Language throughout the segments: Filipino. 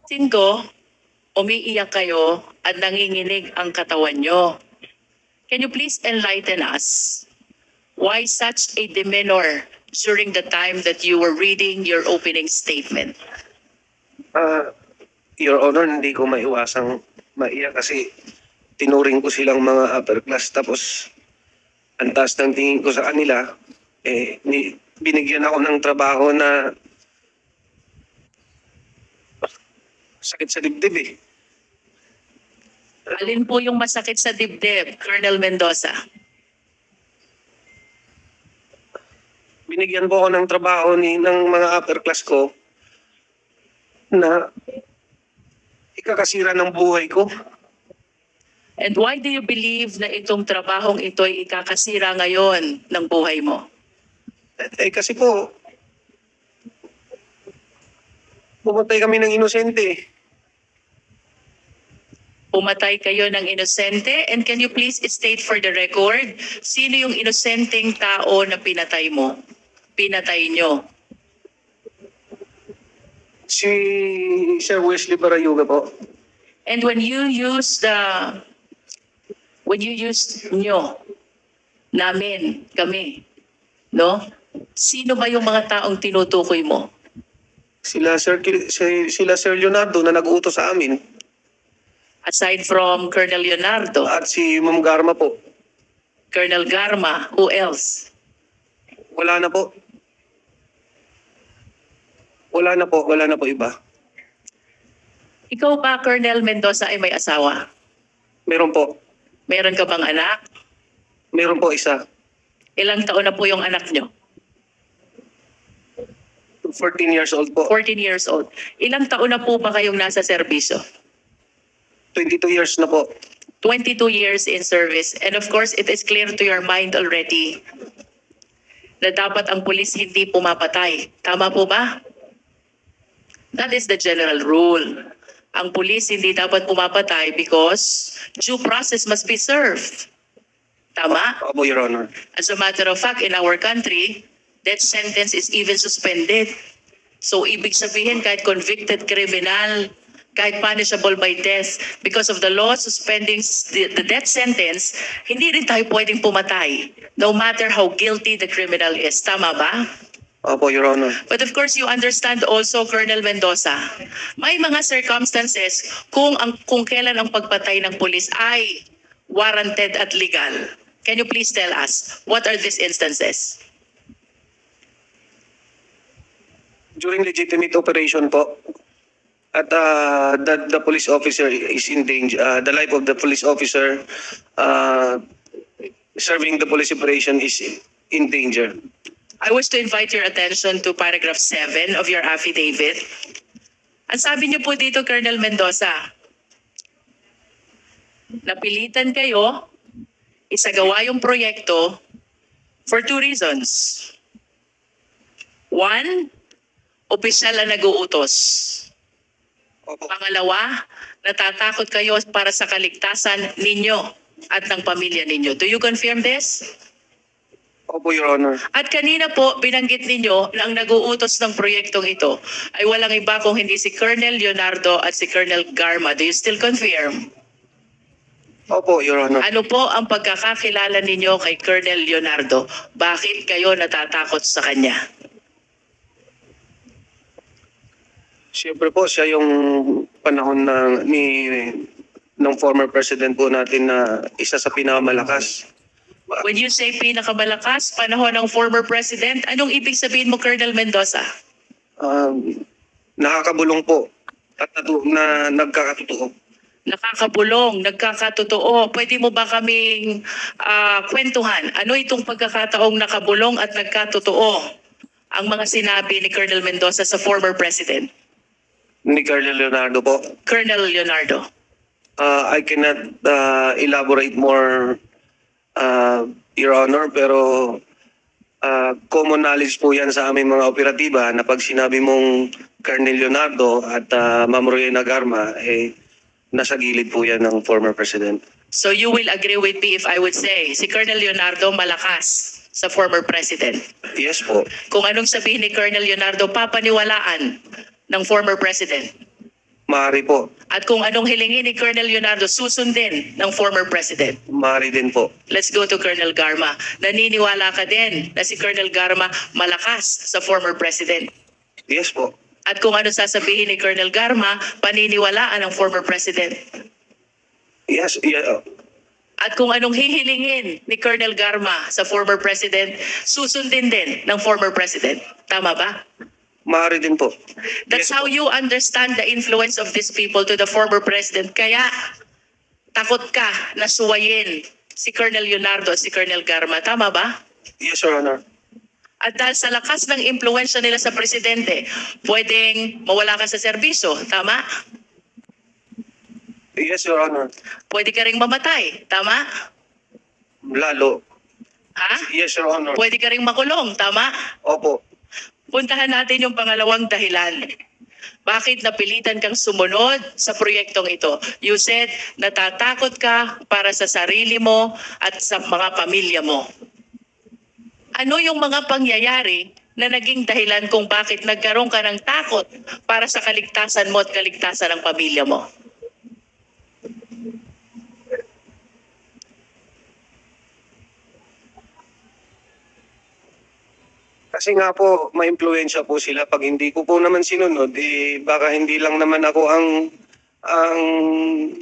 Sin ko, umiiyak kayo at nanginginig ang katawan nyo. Can you please enlighten us? Why such a demeanor during the time that you were reading your opening statement? Your Honor, hindi ko maiwasang maiyak kasi tinuring ko silang mga upper class, tapos ang taas ng tingin ko sa kanila, binigyan ako ng trabaho na sakit sa dibdib eh. Alin po yung masakit sa dibdib, Colonel Mendoza? Binigyan po ako ng trabaho ng mga upper class ko na ikakasira ng buhay ko. And why do you believe na itong trabahong ito ay ikakasira ngayon ng buhay mo? Kasi po, pumatay kami ng inosente. Pumatay kayo ng inosente? And can you please state for the record, sino yung inosenteng tao na pinatay mo? Pinatay nyo? Si Sir Wesley Barayuga po. And when you use nyo, namin, kami, no? Sino ba yung mga taong tinutukoy mo? Sila Sir Leonardo na nag-uutos sa amin. Aside from Colonel Leonardo, At si Ma'am Garma po. Colonel Garma, who else? Wala na po. Wala na po iba. Ikaw ba, Colonel Mendoza, ay may asawa? Meron po. Meron ka bang anak? Meron po isa. Ilang taon na po yung anak nyo? 14 years old po. 14 years old. Ilang taon na po ba kayong nasa serbisyo? 22 years na po. 22 years in service. And of course, it is clear to your mind already na dapat ang pulis hindi pumapatay. Tama po ba? That is the general rule. Ang pulis hindi dapat pumapatay because due process must be served. Tama? Opo, Your Honor. As a matter of fact, in our country, death sentence is even suspended. So ibig sabihin kahit convicted criminal, kahit punishable by death, because of the law suspending the death sentence, hindi rin tayo pwedeng pumatay, no matter how guilty the criminal is. Tama ba? Opo, Your Honor. But of course, you understand also, Colonel Mendoza, may mga circumstances kung kailan ang pagpatay ng pulis ay warranted at legal. Can you please tell us, what are these instances? During legitimate operation po, at the police officer is in danger, the life of the police officer serving the police operation is in danger. I wish to invite your attention to paragraph 7 of your affidavit. Ang sabi niyo po dito, Colonel Mendoza, napilitan kayo isagawa yung proyekto for 2 reasons. 1, opisyal na nag-uutos. Opo. Pangalawa, natatakot kayo para sa kaligtasan ninyo at ng pamilya ninyo. Do you confirm this? Opo, Your Honor. At kanina po, binanggit ninyo na ang nag-uutos ng proyektong ito ay walang iba kung hindi si Colonel Leonardo at si Colonel Garma. Do you still confirm? Opo, Your Honor. Ano po ang pagkakakilala ninyo kay Colonel Leonardo? Bakit kayo natatakot sa kanya? Siyempre po, siya yung panahon ng former president po natin na isa sa pinakamalakas. When you say pinakamalakas, panahon ng former president, anong ibig sabihin mo, Colonel Mendoza? Nakakabulong po at nagkakatotoo. Nakakabulong, nagkakatotoo. Pwede mo ba kaming kwentuhan? Ano itong pagkakataong nakabulong at nagkatotoo ang mga sinabi ni Colonel Mendoza sa former president? Ni Colonel Leonardo po. Colonel Leonardo. I cannot elaborate more, Your Honor, pero common knowledge po yan sa aming mga operatiba na pag sinabi mong Colonel Leonardo at Ma'am Rowena Garma, nasa gilid po yan ng former president. So you will agree with me if I would say si Colonel Leonardo malakas sa former president? Yes po. Kung anong sabihin ni Colonel Leonardo, papaniwalaan ng former president? Maaari po. At kung anong hilingin ni Colonel Leonardo, susundin ng former president. Maaari din po. Let's go to Colonel Garma. Naniniwala ka din na si Colonel Garma malakas sa former president. Yes po. At kung ano sasabihin ni Colonel Garma, paniniwalaan ng former president. Yes, yeah. At kung anong hihilingin ni Colonel Garma sa former president, susundin din ng former president. Tama ba? Maaari din po. That's Yes how po. you understand the influence of these people to the former president. Kaya takot ka na suwayin si Colonel Leonardo at si Colonel Garma. Tama ba? Yes, Your Honor. At dahil sa lakas ng impluensya nila sa presidente, pwedeng mawala ka sa serbisyo. Tama? Yes, Your Honor. Pwede ka ring mamatay. Tama? Lalo. Ha? Yes, Your Honor. Pwede ka ring makulong. Tama? Opo. Puntahan natin yung pangalawang dahilan. Bakit napilitan kang sumunod sa proyektong ito? You said natatakot ka para sa sarili mo at sa mga pamilya mo. Ano yung mga pangyayari na naging dahilan kung bakit nagkaroon ka ng takot para sa kaligtasan mo at kaligtasan ng pamilya mo? Kasi nga po, ma-impluensya po sila. Pag hindi ko po naman sinunod, baka hindi lang naman ako ang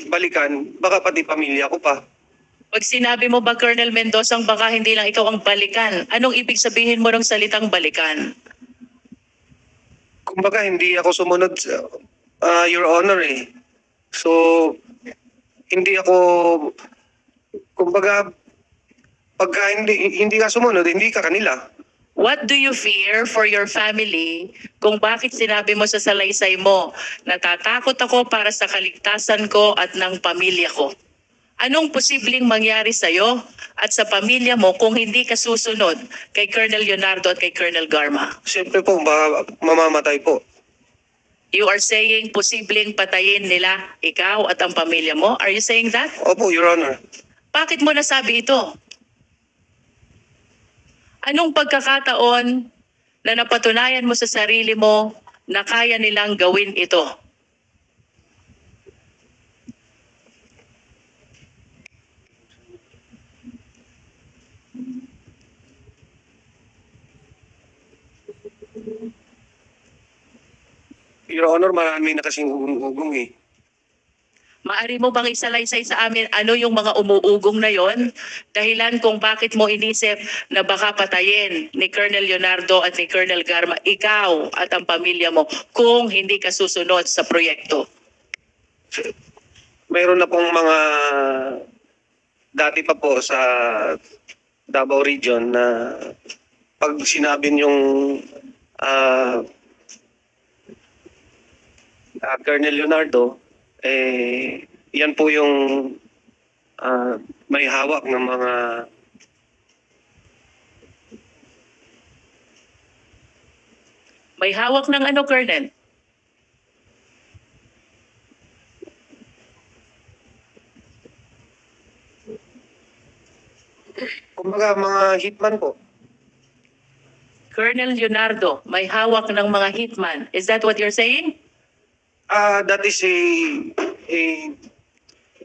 balikan, baka pati pamilya ko pa. Pag sinabi mo ba, Colonel Mendoza, baka hindi lang ikaw ang balikan, anong ibig sabihin mo ng salitang balikan? Kumbaga, hindi ako sumunod, Your Honor eh. So, hindi ako, kumbaga, pagka hindi ka sumunod, hindi ka kanila. What do you fear for your family kung bakit sinabi mo sa salaysay mo, natatakot ako para sa kaligtasan ko at ng pamilya ko? Anong posibleng mangyari sa'yo at sa pamilya mo kung hindi ka susunod kay Colonel Leonardo at kay Colonel Garma? Siyempre po, baka mamamatay po. You are saying posibleng patayin nila ikaw at ang pamilya mo? Are you saying that? Opo, Your Honor. Bakit mo nasabi ito? Anong pagkakataon na napatunayan mo sa sarili mo na kaya nilang gawin ito? Your Honor, marami na kasing ugong eh. Maari mo bang isalaysay sa amin ano yung mga umuugong na yon? Dahilan kung bakit mo inisip na baka patayin ni Colonel Leonardo at ni Colonel Garma ikaw at ang pamilya mo kung hindi ka susunod sa proyekto? Mayroon na pong mga dati pa po sa Davao Region na pag sinabi niyong Colonel Leonardo, yan po yung may hawak ng mga May hawak ng ano, Colonel? kumbaga mga hitman po. Colonel Leonardo, may hawak ng mga hitman. Is that what you're saying? That is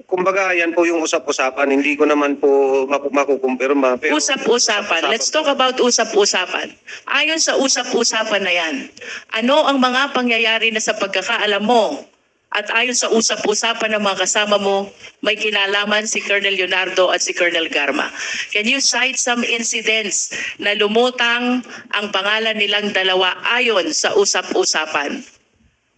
kumbaga yan po yung usap-usapan. Hindi ko naman po makukumpirma. Pero Usap-usapan. Let's talk about usap-usapan. Ayon sa usap-usapan na yan, ano ang mga pangyayari na sa pagkakaalam mo at ayon sa usap-usapan ng mga kasama mo, may kinalaman si Colonel Leonardo at si Colonel Garma? Can you cite some incidents na lumutang ang pangalan nilang dalawa ayon sa usap-usapan?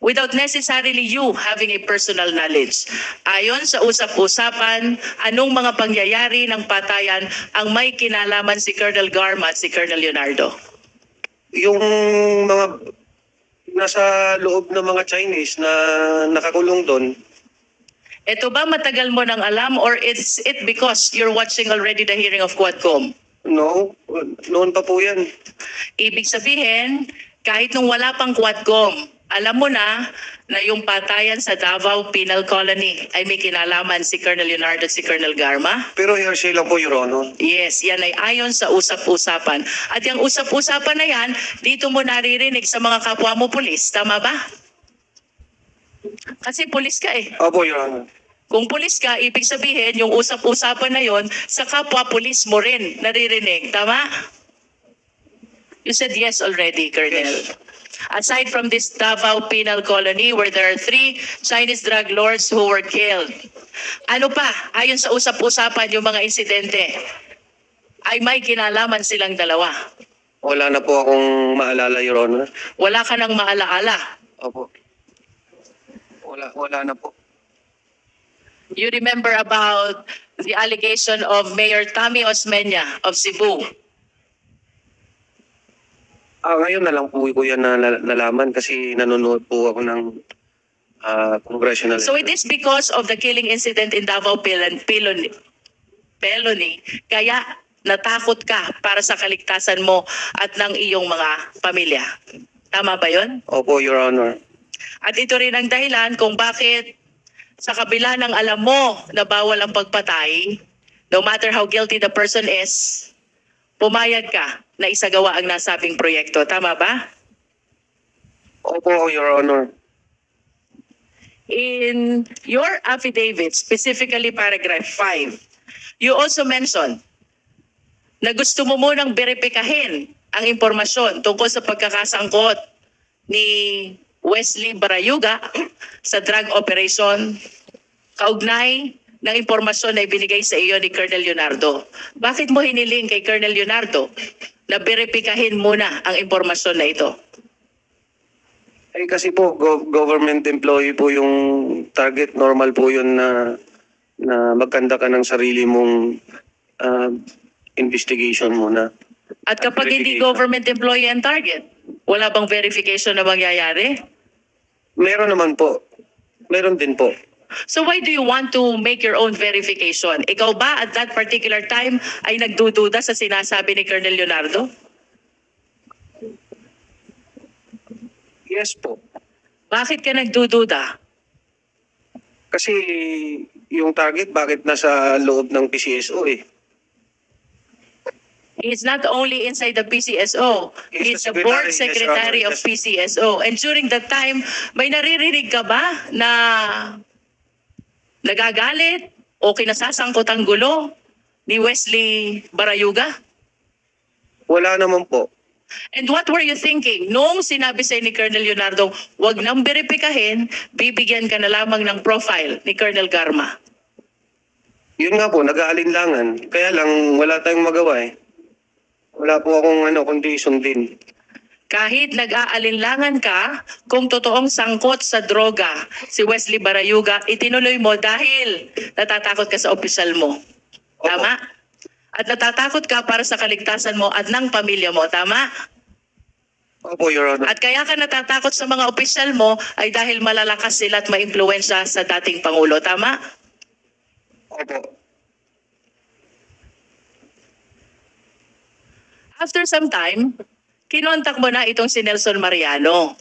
Without necessarily you having a personal knowledge. Ayon sa usap-usapan, anong mga pangyayari ng patayan ang may kinalaman si Colonel Garma at si Colonel Leonardo? yung mga nasa loob ng mga Chinese na nakakulong doon, Ito ba matagal mo nang alam or is it because you're watching already the hearing of Quadcom? no, noon pa po yan. Ibig sabihin, kahit nung wala pang Quadcom, alam mo na yung patayan sa Davao Penal Colony ay may kinalaman si Colonel Leonardo at si Colonel Garma? Pero hearsay lang po, Your Honor. Yes, yan ay ayon sa usap-usapan. At yung usap-usapan na yan, dito mo naririnig sa mga kapwa mo pulis. Tama ba? Kasi pulis ka eh. Opo, Your Honor. Kung pulis ka, ibig sabihin yung usap-usapan na yon sa kapwa pulis mo rin naririnig. Tama? You said yes already, Colonel. Yes. Aside from this Davao Penal Colony where there are 3 Chinese drug lords who were killed, ano pa, ayon sa usap-usapan yung mga insidente, ay may kinalaman silang dalawa. Wala na po akong maalala, Your Honor. Wala ka nang maalaala. Opo. Wala na po. You remember about the allegation of Mayor Tammy Osmeña of Cebu. Ngayon na lang po ko yan nalaman kasi nanonood po ako ng congressional. So it is because of the killing incident in Davao Peloni, kaya natakot ka para sa kaligtasan mo at ng iyong mga pamilya. Tama ba yon? Opo, Your Honor. At ito rin ang dahilan kung bakit sa kabila ng alam mo na bawal ang pagpatay, no matter how guilty the person is, pumayag ka na isagawa ang nasabing proyekto. Tama ba? Opo, Your Honor. In your affidavit, specifically paragraph 5, you also mentioned na gusto mo munang beripikahin ang impormasyon tungkol sa pagkakasangkot ni Wesley Barayuga sa drug operation kaugnay ng impormasyon na ibinigay sa iyo ni Colonel Leonardo. Bakit mo hiniling kay Colonel Leonardo na beripikahin muna ang impormasyon na ito? Kasi po, government employee po yung target. Normal po yun na magkanda ka ng sarili mong investigation muna. At kapag hindi government employee ang target, wala bang verification na mangyayari? Meron naman po. Meron din po. So why do you want to make your own verification? Ikaw ba at that particular time ay nagdududa sa sinasabi ni Colonel Leonardo? Yes po. Bakit ka nagdududa? Kasi yung target, bakit nasa loob ng PCSO eh? He's not only inside the PCSO, he's the board secretary of PCSO. And during that time, may naririnig ka ba na nagagalit o kinasasangkot ang gulo ni Wesley Barayuga? Wala naman po. And what were you thinking? Noong sinabi sa'yo ni Colonel Leonardo, wag nang beripikahin, bibigyan ka na lamang ng profile ni Colonel Garma. Yun nga po, nag-aalinlangan. Kaya lang, wala tayong magawa eh. Wala po akong condition din. Kahit nag-aalinlangan ka, kung totoong sangkot sa droga si Wesley Barayuga, itinuloy mo dahil natatakot ka sa opisyal mo. Tama? At natatakot ka para sa kaligtasan mo at ng pamilya mo. Tama? Opo, Your Honor. At kaya ka natatakot sa mga opisyal mo ay dahil malalakas sila at maimpluwensya sa dating Pangulo. Tama? Opo. After some time, kinontak mo na itong si Nelson Mariano.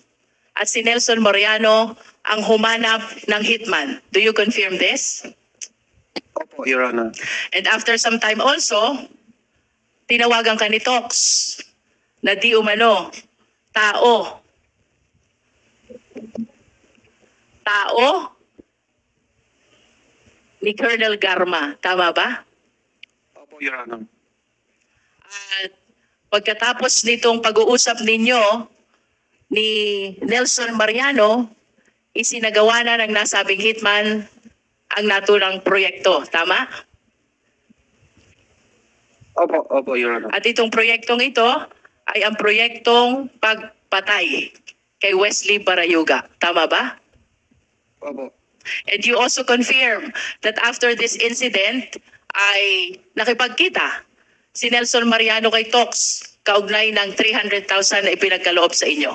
At si Nelson Mariano ang humanap ng hitman. Do you confirm this? Opo, Your Honor. And after some time also, tinawagan ka ni Tox na di umano, tao ni Colonel Garma. Tama ba? Opo, Your Honor. At pagkatapos nitong pag-uusap ninyo ni Nelson Mariano, isinagawa na ng nasabing hitman ang naturang proyekto. Tama? Opo, Your Honor. At itong proyektong ito ay ang proyektong pagpatay kay Wesley Barayuga. Tama ba? Opo. And you also confirm that after this incident ay nakipagkita si Nelson Mariano kay Tox kaugnay ng 300,000 na ipinagkaloob sa inyo.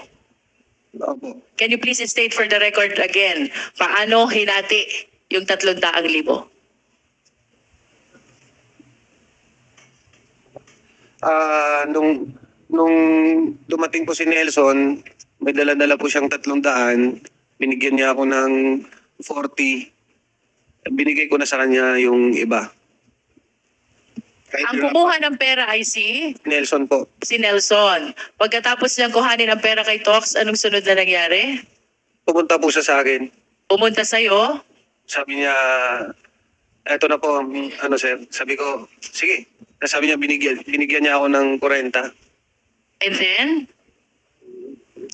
Opo. Can you please state for the record again, paano hinati yung 300,000? Nung dumating po si Nelson, may dala-dala po siyang 300. Binigyan niya ako ng 40. Binigay ko na sa kanya yung iba. Ang kumuha ng pera ay si Nelson po. Nelson. Pagkatapos niyang kuhanin ang pera kay Tox, anong sunod na nangyari? Pumunta po siya sa akin. Pumunta sa'yo, Sabi niya, eto na po, ano sir. Sabi ko, sige. Sabi niya, binigyan niya ako ng 40. and then,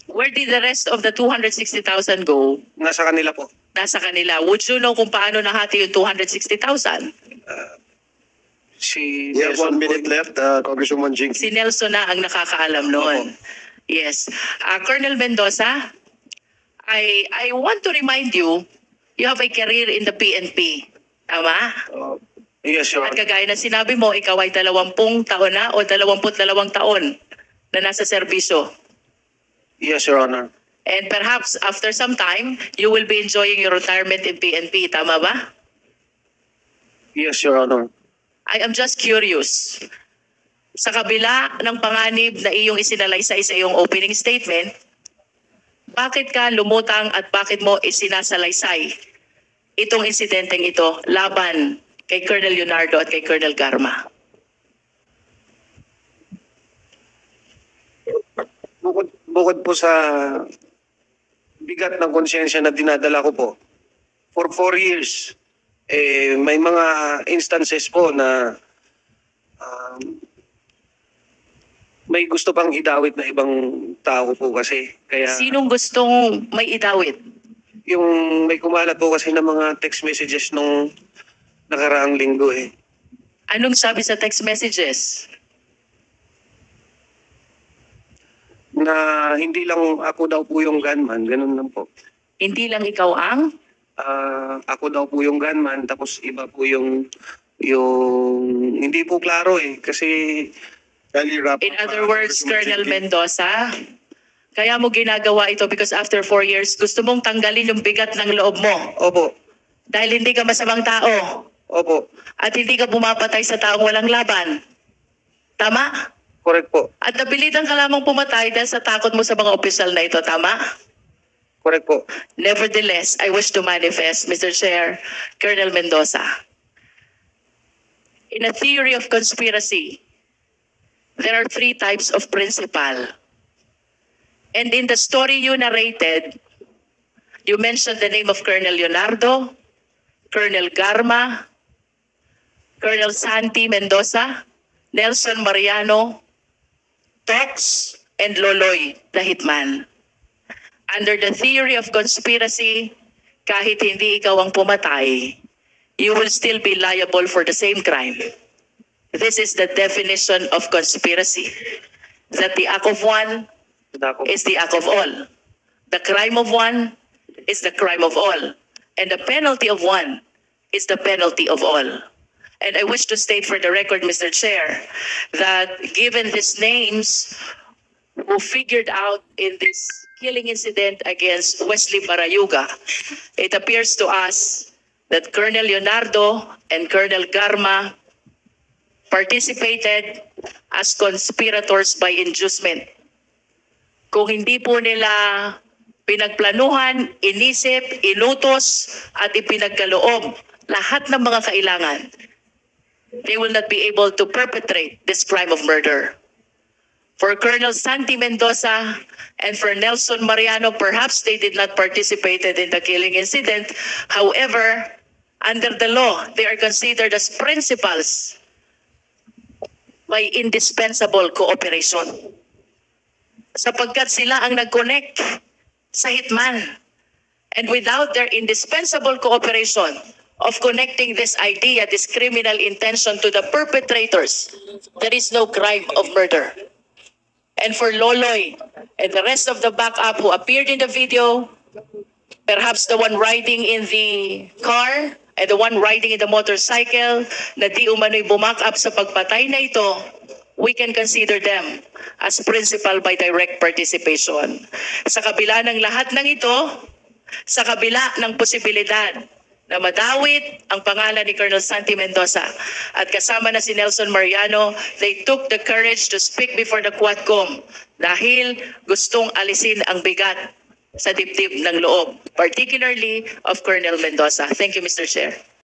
where did the rest of the 260,000 go? Nasa kanila po. Nasa kanila. Would you know kung paano nahati yung 260,000? Si You have 1 Nelson minute po. left, Congresswoman Jinky. Si Nelson na ang nakakaalam noon. Yes. Colonel Mendoza, I want to remind you, you have a career in the PNP. Tama? Yes, Your At Honor. kagaya na sinabi mo, ikaw ay 20 taon na o 22 taon na nasa serbisyo. Yes, Your Honor. And perhaps after some time, you will be enjoying your retirement in PNP. Tama ba? Yes, Your Honor. I am just curious. Sa kabila ng panganib na iyong isinalaysay sa iyong opening statement, bakit ka lumutang at bakit mo isinasalaysay itong insidenteng ito laban kay Colonel Leonardo at kay Colonel Garma? Bukod po sa bigat ng konsyensya na dinadala ko po, for 4 years, may mga instances po na may gusto pang idawit na ibang tao po kasi. Kaya Sinong gustong may idawit? yung may kumalat po kasi ng mga text messages nung nakaraang linggo eh. Anong sabi sa text messages? Na hindi lang ako daw po yung gunman, ganun lang po. Hindi lang ikaw ang? Ako daw po yung gunman, tapos iba po yung hindi po klaro eh. Kasi Kindly wrap In up, other words, Colonel Congresswoman Jinky. Mendoza, kaya mo ginagawa ito because after 4 years, gusto mong tanggalin yung bigat ng loob mo opo, dahil hindi ka masamang tao opo, at hindi ka pumapatay sa taong walang laban. Tama? correct po, At napilitan ka lamang pumatay dahil sa takot mo sa mga opisyal na ito. Tama? correct po. Nevertheless, I wish to manifest, Mr. Chair, Colonel Mendoza. In a theory of conspiracy, there are 3 types of principal. And in the story you narrated, you mentioned the name of Colonel Leonardo, Colonel Garma, Colonel Santi Mendoza, Nelson Mariano, Tox, and Loloy, the hitman. Under the theory of conspiracy, kahit hindi ikaw ang pumatay, you will still be liable for the same crime. This is the definition of conspiracy. That the act of one Dako. is the act of all. The crime of one is the crime of all. And the penalty of one is the penalty of all. And I wish to state for the record, Mr. Chair, that given these names who figured out in this killing incident against Wesley Barayuga, it appears to us that Colonel Leonardo and Colonel Garma participated as conspirators by inducement. Kung hindi po nila pinagplanuhan, inisip, inutos, at ipinagkaloob lahat ng mga kailangan, they will not be able to perpetrate this crime of murder. For Colonel Santi Mendoza and for Nelson Mariano, perhaps they did not participate in the killing incident. However, under the law, they are considered as principals by indispensable cooperation. Sapagkat sila ang nag-connect sa hitman. And without their indispensable cooperation of connecting this idea, this criminal intention to the perpetrators, there is no crime of murder. And for Loloy and the rest of the backup who appeared in the video, perhaps the one riding in the car and the one riding in the motorcycle na di umano'y bumak up sa pagpatay na ito, we can consider them as principal by direct participation. Sa kabila ng lahat ng ito, sa kabila ng posibilidad na madawit ang pangalan ni Colonel Santi Mendoza at kasama na si Nelson Mariano, they took the courage to speak before the Quadcom dahil gustong alisin ang bigat sa dibdib ng loob, particularly of Colonel Mendoza. Thank you, Mr. Chair.